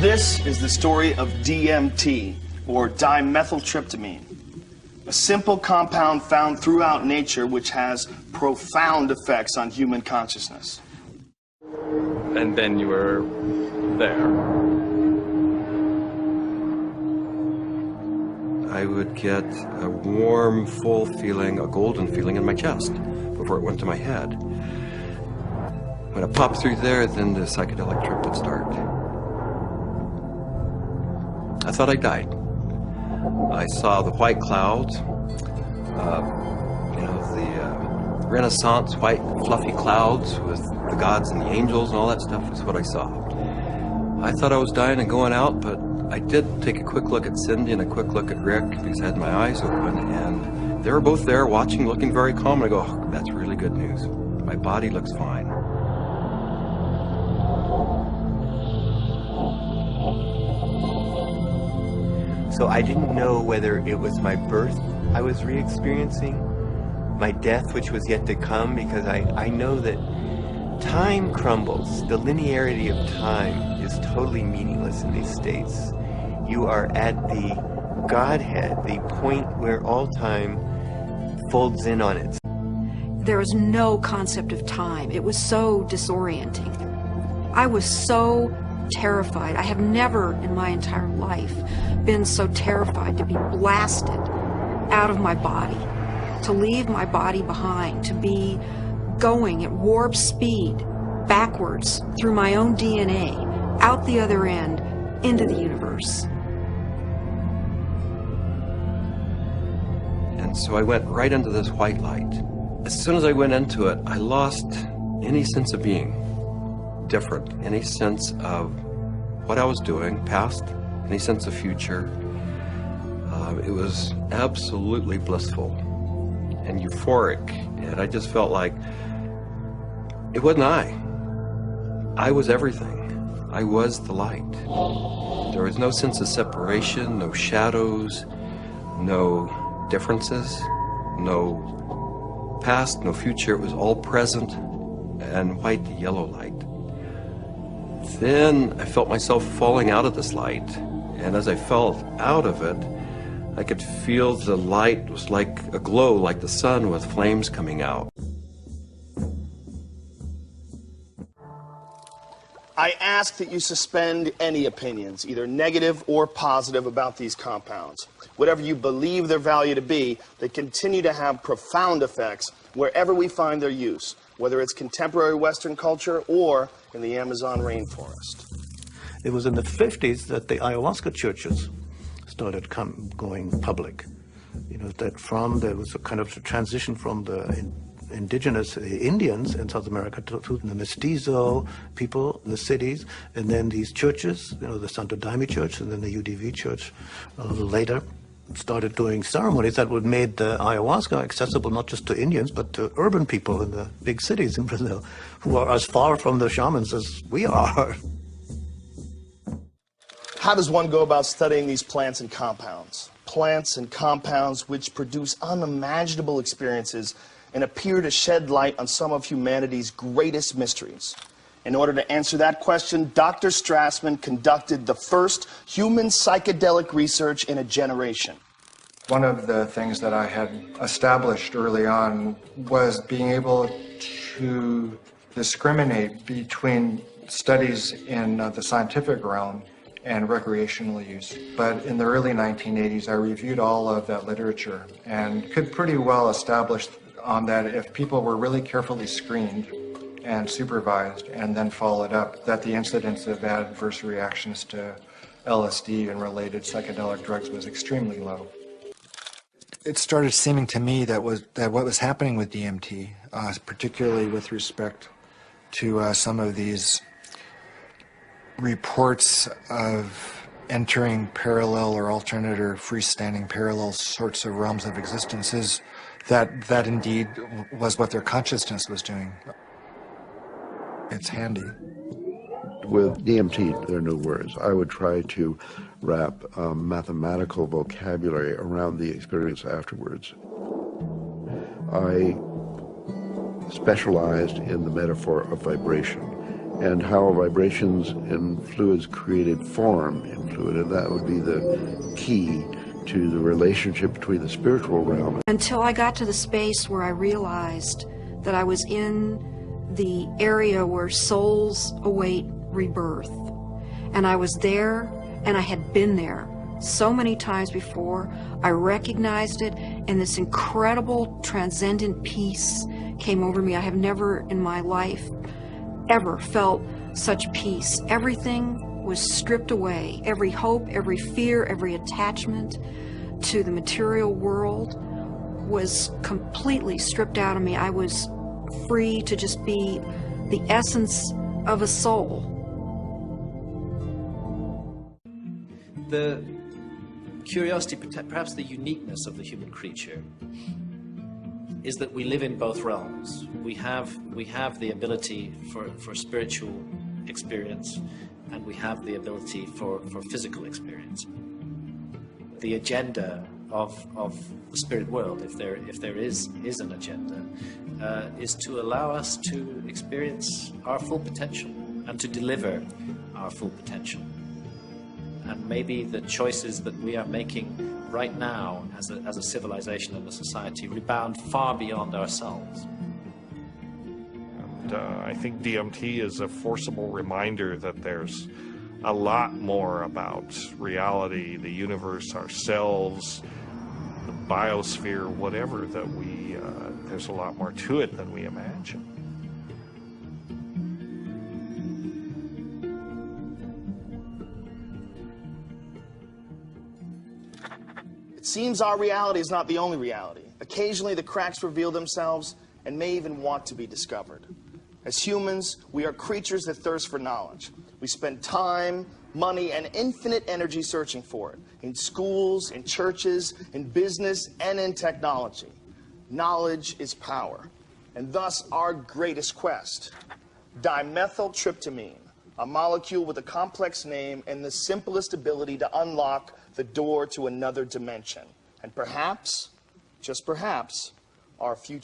This is the story of DMT, or dimethyltryptamine, a simple compound found throughout nature which has profound effects on human consciousness. And then you were there. I would get a warm, full feeling, a golden feeling in my chest before it went to my head. When it popped through there, then the psychedelic trip would start. I thought I died. I saw the white clouds, the Renaissance white fluffy clouds with the gods and the angels and all that stuff is what I saw. I thought I was dying and going out, but I did take a quick look at Cindy and a quick look at Rick because I had my eyes open, and they were both there watching, looking very calm. And I go, oh, that's really good news. My body looks fine. So I didn't know whether it was my birth I was re-experiencing, my death which was yet to come, because I know that time crumbles. The linearity of time is totally meaningless in these states. You are at the Godhead, the point where all time folds in on it. There was no concept of time. It was so disorienting. I was so terrified. I have never in my entire life been so terrified to be blasted out of my body, to leave my body behind, to be going at warp speed backwards through my own DNA, out the other end, into the universe. And so I went right into this white light. As soon as I went into it, I lost any sense of being different, any sense of what I was doing, past, any sense of future. It was absolutely blissful and euphoric, and I just felt like it wasn't I. I was everything. I was the light. There was no sense of separation, no shadows, no differences, no past, no future. It was all present and white yellow light. Then I felt myself falling out of this light, and as I fell out of it, I could feel the light was like a glow, like the sun with flames coming out. I ask that you suspend any opinions, either negative or positive, about these compounds. Whatever you believe their value to be, they continue to have profound effects wherever we find their use, whether it's contemporary Western culture or in the Amazon rainforest. It was in the 50s that the ayahuasca churches started going public. You know, that there was a kind of a transition from the indigenous Indians in South America to the mestizo people in the cities, and then these churches, you know, the Santo Daime Church and then the UDV Church a little later, started doing ceremonies that would made the ayahuasca accessible not just to Indians, but to urban people in the big cities in Brazil, who are as far from the shamans as we are. How does one go about studying these plants and compounds? Plants and compounds which produce unimaginable experiences and appear to shed light on some of humanity's greatest mysteries. In order to answer that question, Dr. Strassman conducted the first human psychedelic research in a generation. One of the things that I had established early on was being able to discriminate between studies in the scientific realm and recreational use. But in the early 1980s, I reviewed all of that literature and could pretty well establish on that if people were really carefully screened and supervised and then followed up, that the incidence of adverse reactions to LSD and related psychedelic drugs was extremely low. It started seeming to me that what was happening with DMT, particularly with respect to some of these reports of entering parallel or alternate or freestanding parallel sorts of realms of existences, that indeed was what their consciousness was doing. It's handy. With DMT, there are no words. I would try to wrap mathematical vocabulary around the experience afterwards. I specialized in the metaphor of vibration and how vibrations in fluids created form in fluid, and that would be the key to the relationship between the spiritual realm. Until I got to the space where I realized that I was in the area where souls await rebirth. And I was there, and I had been there so many times before. I recognized it, and this incredible transcendent peace came over me. I have never in my life ever felt such peace. Everything was stripped away. Every hope, every fear, every attachment to the material world was completely stripped out of me. I was free to just be the essence of a soul. The curiosity, perhaps the uniqueness of the human creature, is that we live in both realms. We have the ability for spiritual experience, and we have the ability for physical experience. The agenda of the spirit world, if there is an agenda, is to allow us to experience our full potential and to deliver our full potential. And maybe the choices that we are making right now as a civilization and a society rebound far beyond ourselves. And I think DMT is a forcible reminder that there's a lot more about reality, the universe, ourselves, the biosphere, whatever, that there's a lot more to it than we imagine. It seems our reality is not the only reality. Occasionally the cracks reveal themselves and may even want to be discovered. As humans, we are creatures that thirst for knowledge. We spend time, money, and infinite energy searching for it, in schools, in churches, in business, and in technology. Knowledge is power, and thus our greatest quest. Dimethyltryptamine, a molecule with a complex name and the simplest ability to unlock the door to another dimension. And perhaps, just perhaps, our future.